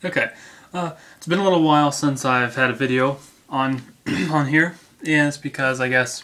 Okay, it's been a little while since I've had a video on on here, and it's because I guess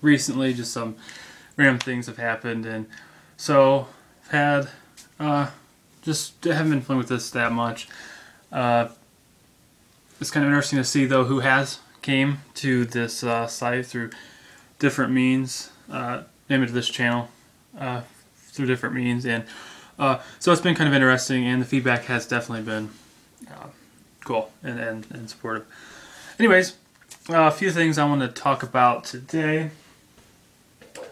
recently just some random things have happened, and so I've had just haven't been playing with this that much. It's kind of interesting to see though who has came to this site through different means, name it to this channel through different means, and so it's been kind of interesting, and the feedback has definitely been cool and supportive. Anyways, a few things I want to talk about today.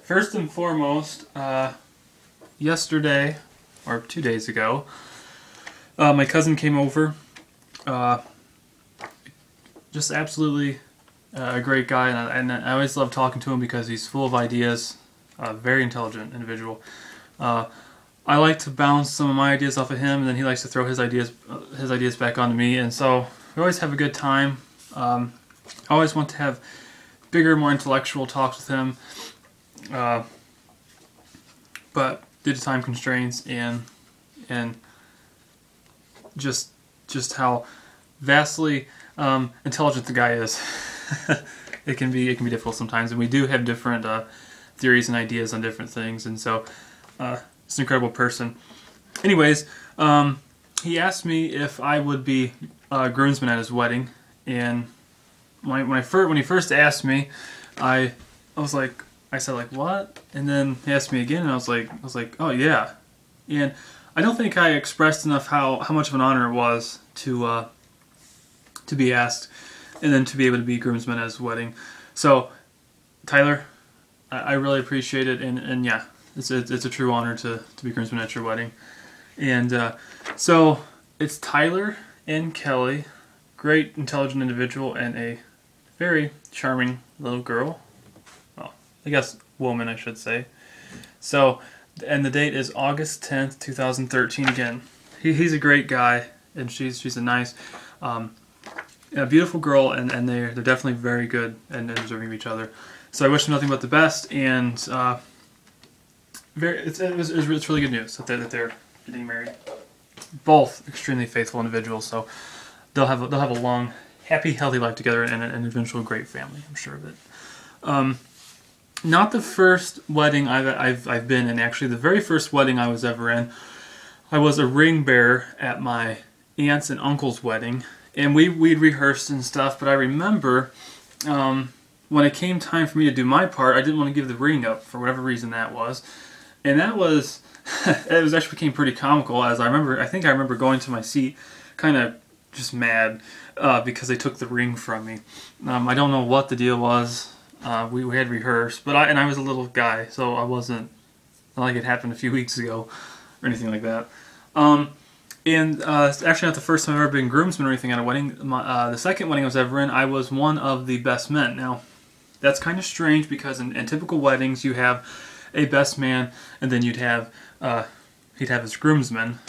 First and foremost, yesterday, or 2 days ago, my cousin came over. Just absolutely a great guy, and I always love talking to him because he's full of ideas, very intelligent individual. I like to bounce some of my ideas off of him, and then he likes to throw his ideas back onto me, and so we always have a good time. I always want to have bigger, more intellectual talks with him, but due to time constraints and just how vastly intelligent the guy is, it can be difficult sometimes, and we do have different theories and ideas on different things, and so it's an incredible person. Anyways, he asked me if I would be groomsman at his wedding, and when he first asked me, I said like what? And then he asked me again, and I was like, oh yeah. And I don't think I expressed enough how much of an honor it was to be asked, and then to be able to be groomsman at his wedding. So, Tyler, I really appreciate it, and yeah, it's a true honor to be groomsman at your wedding. And so it's Tyler and Kelly, great intelligent individual, and a very charming little girl. Well, I guess woman, I should say. So, and the date is August 10th, 2013. Again, he's a great guy, and she's a nice, a beautiful girl, and they're definitely very good and deserving of each other. So I wish them nothing but the best, and it's really good news that they're getting married. Both extremely faithful individuals, so they'll have a long, happy, healthy life together, and an eventual great family. I'm sure of it. Not the first wedding I've been in. Actually, the very first wedding I was ever in, I was a ring bearer at my aunt's and uncle's wedding, and we'd rehearsed and stuff. But I remember when it came time for me to do my part, I didn't want to give the ring up for whatever reason that was, and that was it actually became pretty comical. As I think I remember going to my seat, kind of just mad because they took the ring from me. I don't know what the deal was. We had rehearsed, but I was a little guy, so I wasn't like it happened a few weeks ago or anything like that. It's actually not the first time I've ever been groomsman or anything at a wedding. The second wedding I was ever in, I was one of the best men. Now, that's kind of strange because in typical weddings you have a best man, and then he'd have his groomsmen.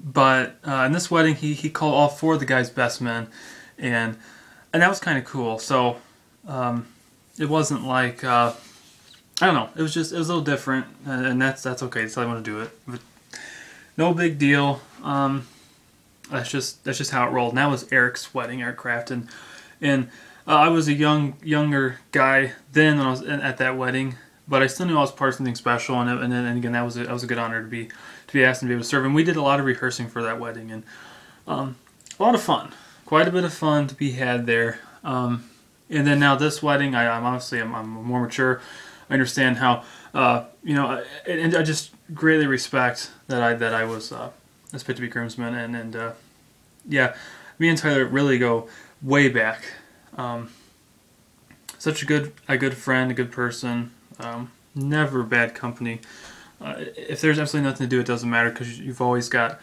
But in this wedding, he called all four of the guys best men, and that was kind of cool. So it wasn't like I don't know. It was a little different, and that's okay. That's how I want to do it. But no big deal. That's just how it rolled. And that was Eric's wedding, Eric Crafton, and I was a younger guy then when I was at that wedding, but I still knew I was part of something special. And again, that was a good honor to be asked and be able to serve. And we did a lot of rehearsing for that wedding, and a lot of fun. Quite a bit of fun to be had there. And then now this wedding, I'm more mature. I understand how and I just greatly respect that I was picked to be groomsman, and yeah, me and Tyler really go way back. Such a good friend, a good person. Never bad company. If there's absolutely nothing to do, it doesn't matter because he's always got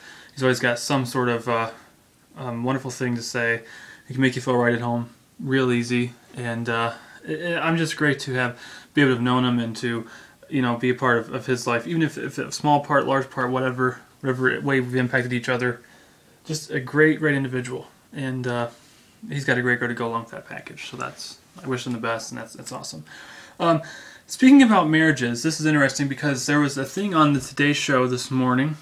some sort of wonderful thing to say. It can make you feel right at home, real easy, and I'm just great to be able to have known him and to be a part of his life, even if a small part, large part, whatever way we've impacted each other. Just a great individual, and he's got a great girl to go along with that package. So I wish him the best, and that's awesome. Speaking about marriages, this is interesting because there was a thing on the Today Show this morning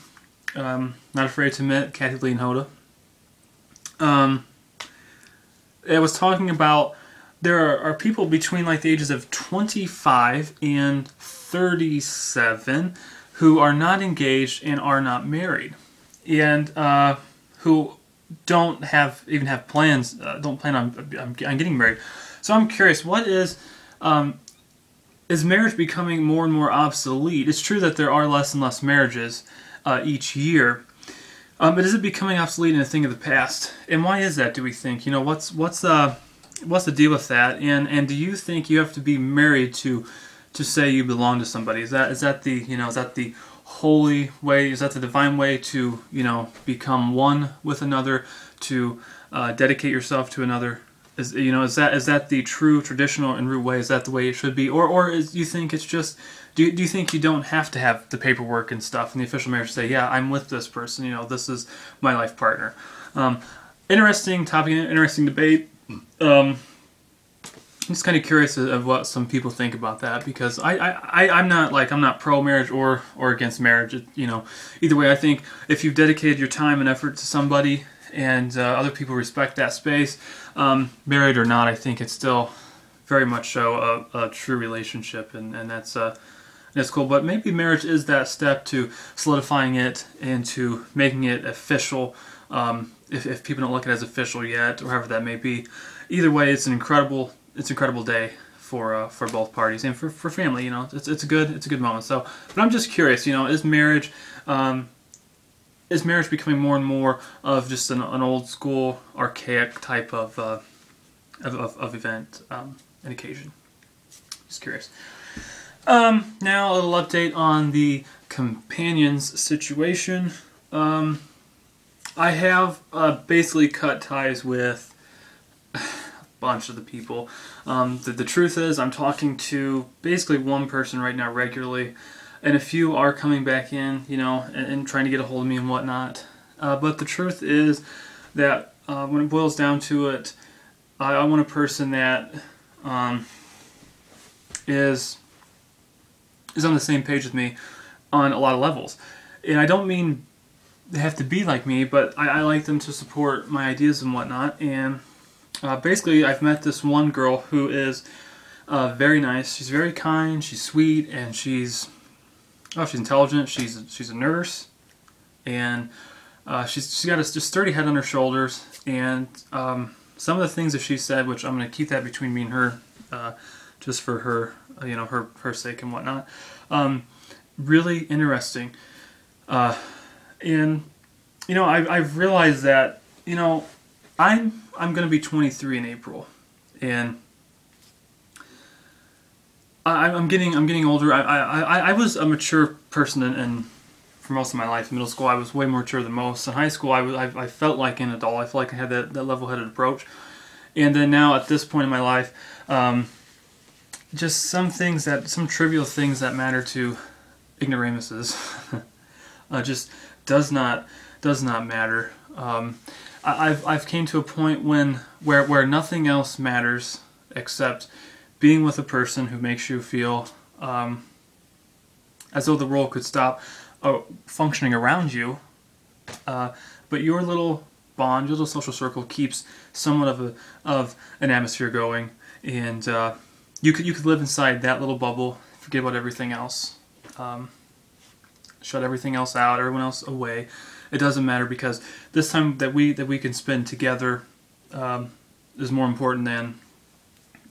not afraid to admit, Kathie Lee and Hoda. It was talking about there are people between like the ages of 25 and 37 who are not engaged and are not married, and who don't even have plans, don't plan on getting married. So I'm curious, what is marriage becoming more and more obsolete? It's true that there are less and less marriages each year, but is it becoming obsolete and a thing of the past? And why is that, do we think? You know, what's the deal with that? And do you think you have to be married to say you belong to somebody? Is that the holy way? Is that the divine way to, become one with another, to dedicate yourself to another? Is that the true traditional and root way? Is that the way it should be, or you think it's just? Do you think you don't have to have the paperwork and stuff in the official marriage to say, yeah, I'm with this person, this is my life partner? Interesting topic, interesting debate. I'm just kind of curious of what some people think about that, because I'm not pro marriage or against marriage. Either way, I think if you've dedicated your time and effort to somebody and other people respect that space, married or not, I think it's still very much so a true relationship, and that's cool. But maybe marriage is that step to solidifying it and to making it official. If people don't look at it as official yet, or however that may be, either way, it's an incredible day for both parties and for family. It's a good moment. So, but I'm just curious. Is marriage becoming more and more of just an old school, archaic type of event and occasion? Just curious. Now a little update on the companions situation. I have basically cut ties with a bunch of the people. The truth is, I'm talking to basically one person right now regularly, and a few are coming back in, and trying to get a hold of me and whatnot. But the truth is that when it boils down to it, I want a person that is on the same page with me on a lot of levels. And I don't mean they have to be like me, but I like them to support my ideas and whatnot. And basically, I've met this one girl who is very nice. She's very kind, she's sweet, and she's intelligent. She's a nurse, and she's got a just sturdy head on her shoulders. And some of the things that she said, which I'm going to keep that between me and her, just for her, her sake and whatnot. Really interesting. And I've realized that I'm going to be 23 in April, and I'm getting older. I was a mature person and for most of my life. In middle school, I was way more mature than most. In high school, I felt like an adult. I felt like I had that level-headed approach. And then now, at this point in my life, just some trivial things that matter to ignoramuses just does not matter. I've came to a point where nothing else matters except being with a person who makes you feel as though the world could stop functioning around you, but your little bond, your little social circle keeps somewhat of an atmosphere going, and you could live inside that little bubble, forget about everything else, shut everything else out, everyone else away. It doesn't matter, because this time that we can spend together is more important than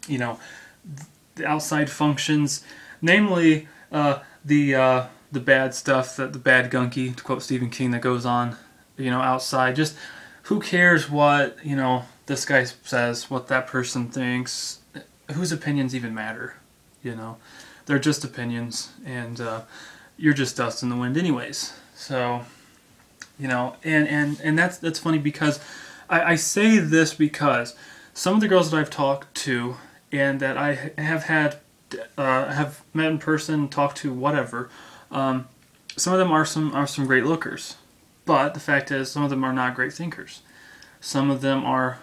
the outside functions, namely the bad stuff, the bad gunky, to quote Stephen King, that goes on outside. Just who cares what this guy says, what that person thinks? Whose opinions even matter? They're just opinions, and you're just dust in the wind anyways. So and that's funny, because I say this because some of the girls that I've talked to and that I have met in person, talked to, whatever, some of them are some great lookers, but the fact is, some of them are not great thinkers. Some of them are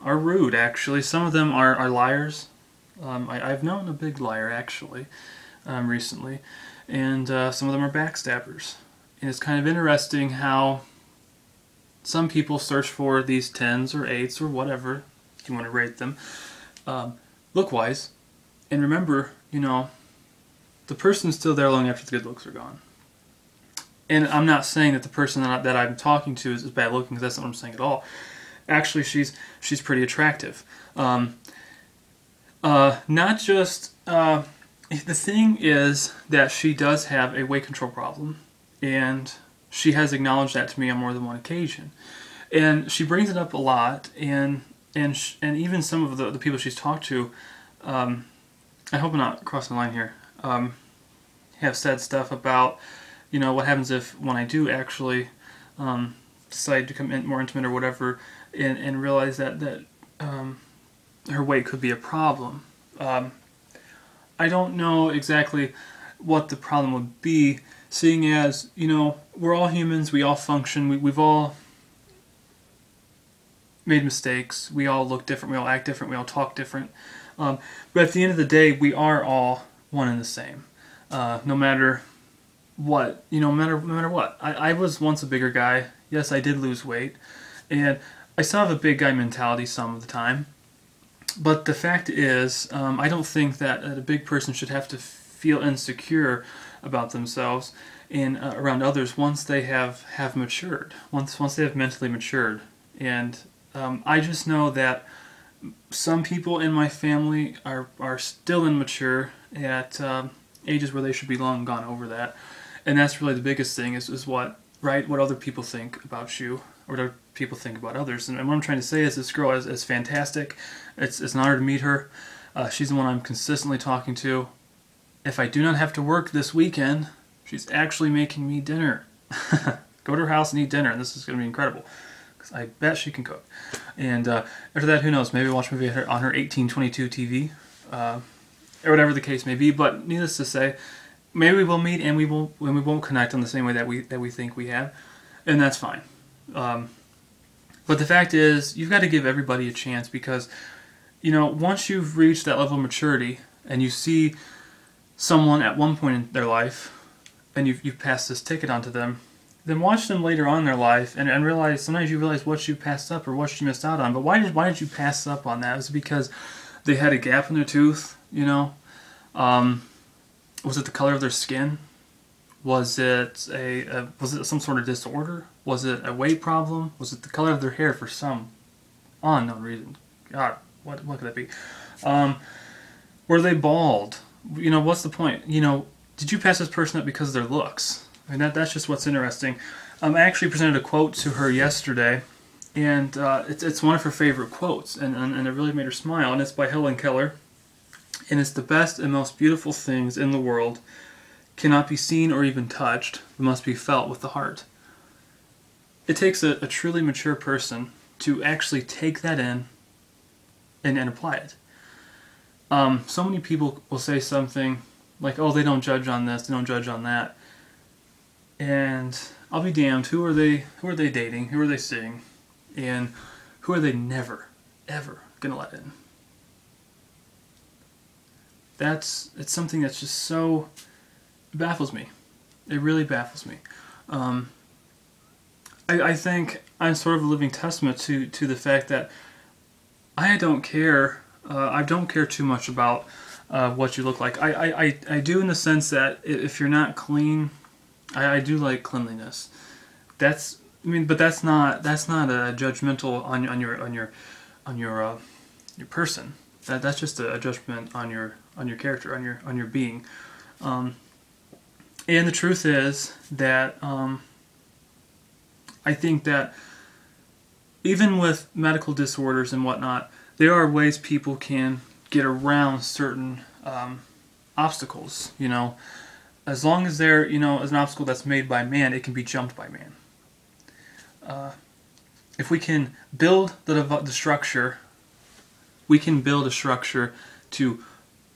rude, actually. Some of them are liars. I've known a big liar, actually, recently, and some of them are backstabbers. And it's kind of interesting how some people search for these 10s or 8s or whatever you want to rate them, look-wise. And remember, you know, the person's still there long after the good looks are gone. And I'm not saying that the person that I'm talking to is bad looking, because that's not what I'm saying at all. Actually, she's pretty attractive. Not just the thing is that she does have a weight control problem, and she has acknowledged that to me on more than one occasion. And she brings it up a lot, and even some of the people she's talked to, I hope I'm not crossing the line here, have said stuff about, you know, what happens if when I do actually decide to become more intimate or whatever, and realize that her weight could be a problem. I don't know exactly what the problem would be, seeing as, you know, we're all humans, we all function, we've all made mistakes, we all look different, we all act different, we all talk different. But at the end of the day, we are all one and the same. No matter what, you know, no matter what. I was once a bigger guy. Yes, I did lose weight, and I still have a big guy mentality some of the time. But the fact is, I don't think that a big person should have to feel insecure about themselves and around others once they have matured, once they have mentally matured. And I just know that some people in my family are still immature at ages where they should be long gone over that. And that's really the biggest thing is what other people think about you, or what other people think about others. And what I'm trying to say is this girl is fantastic. It's an honor to meet her. She's the one I'm consistently talking to. If I do not have to work this weekend, she's actually making me dinner. Go to her house and eat dinner, and this is going to be incredible, because I bet she can cook. And after that, who knows, maybe watch a movie on her 1822 TV, or whatever the case may be. But needless to say, maybe we'll meet and we won't connect on the same way that we think we have, and that's fine. But the fact is, you've got to give everybody a chance, because, you know, once you've reached that level of maturity and you see someone at one point in their life and you've passed this ticket onto them, then watch them later on in their life and realize, sometimes you realize what you passed up or what you missed out on. But why did you pass up on that? Was it because they had a gap in their tooth, you know? Was it the color of their skin? Was it some sort of disorder? Was it a weight problem? Was it the color of their hair for some unknown reason? God, what could that be? Were they bald? You know, what's the point? You know, did you pass this person up because of their looks? I mean, that's just what's interesting. I actually presented a quote to her yesterday, and it's one of her favorite quotes, and it really made her smile, and it's by Helen Keller. And it's the best and most beautiful things in the world cannot be seen or even touched, but must be felt with the heart. It takes a truly mature person to actually take that in and apply it. So many people will say something like, oh, they don't judge on this, they don't judge on that. And I'll be damned, who are they dating, who are they seeing, and who are they never, ever going to let in? It's something that's just so, it baffles me. It really baffles me. I think I'm sort of a living testament to the fact that I don't care. I don't care too much about what you look like. I do, in the sense that if you're not clean, I do like cleanliness. But that's not a judgmental on your person. That's just a judgment on your character, on your being. And the truth is that I think that even with medical disorders and whatnot, there are ways people can get around certain obstacles. You know, as long as they're, you know, as an obstacle that's made by man, it can be jumped by man. If we can build the structure, we can build a structure to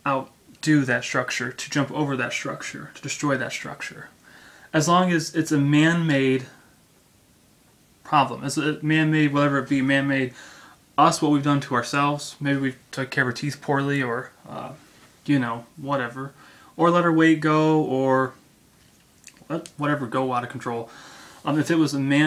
outdo that structure, to jump over that structure, to destroy that structure. As long as it's a man-made problem, it's a man-made, whatever it be, man-made, us, what we've done to ourselves, maybe we've took care of our teeth poorly, or, you know, whatever, or let our weight go, or let whatever go out of control. If it was a man